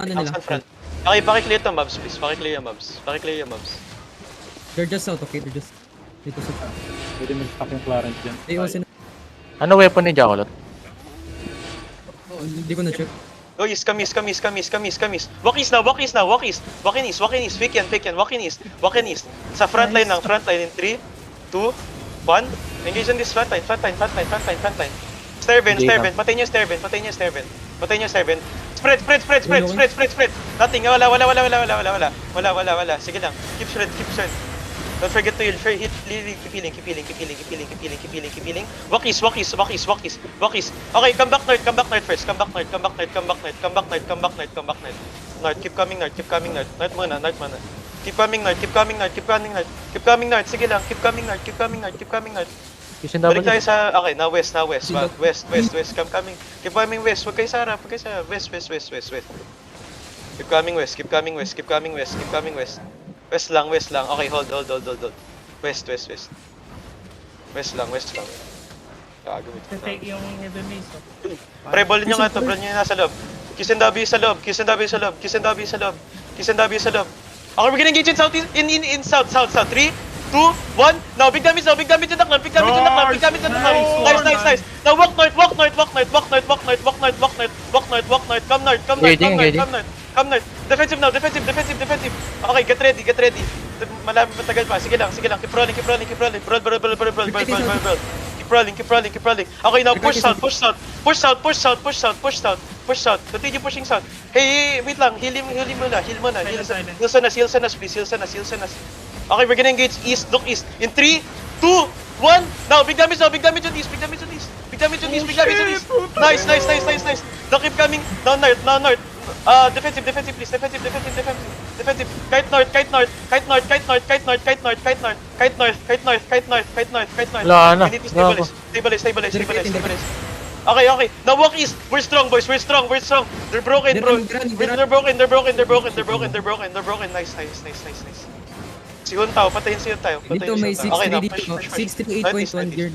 Ano nila? Outside front. Okay, paki-clear to mobs, please. Paki-clear yung mobs. Paki-clear yung mobs. They're just out, okay? They're just dito sa... Pwede mag-stack yung Clarence dyan. Ay, also, Ano weapon ni Jacolot? hindi ko na-check. Go east, come east, come east, come east, come east, come east. Walk east now, walk east now, walk east. Walk in east, walk in east. Fake yan, walk in east. Walk in east. Sa front line ng front line in 3, 2, 1. Engage on this front line, front line, front line, front line, front line. Stairben, stairben. Patayin niyo stairben, patayin niyo stairben. Patayin niyo stairben. Spread, spread, spread, spread, spread, spread, spread. Nothing. Wala. Sige lang. Keep spread, keep spread. Don't forget to heal. Keep healing. Walk east. Okay, come back north first. Come back north. North, keep coming north. North muna. Keep coming north. Sige lang, keep coming north. Kisin Balik double. tayo sa, okay, na west. West. Keep coming west. Huwag kayo sa harap. West. Keep coming west. West lang. Okay, hold. West lang. Gagawin ko. Take yung heavy mace. Pre, ball nyo nga to. Ball nyo yung nasa loob. Kiss and W sa loob. Okay, we're gonna engage in south, in south. 3, 2, 1. Now, big damage yung daklan. Nice. Now, walk north. Come north. Defensive now. Okay, get ready. Malapit matagal pa. Sige lang. Keep rolling. Brawl. Keep rolling. Okay, now push south. Continue pushing south. Hey, wait lang. Heal muna. Heal sa nas, please. Okay, we're gonna engage east. Look east. In 3, 2, 1. Now, big damage on east. Nice. Now keep coming. Now north. Defensive, please. Defensive. Kite north. Wala na. We need to stabilize. Okay. Now walk east. We're strong, boys. We're strong. They're broken, bro. They're broken. Nice. Si Hun Tao, patayin si Hun Tao. Dito may 6 Okay, now dito. push. 6 to 8.1 gear dito.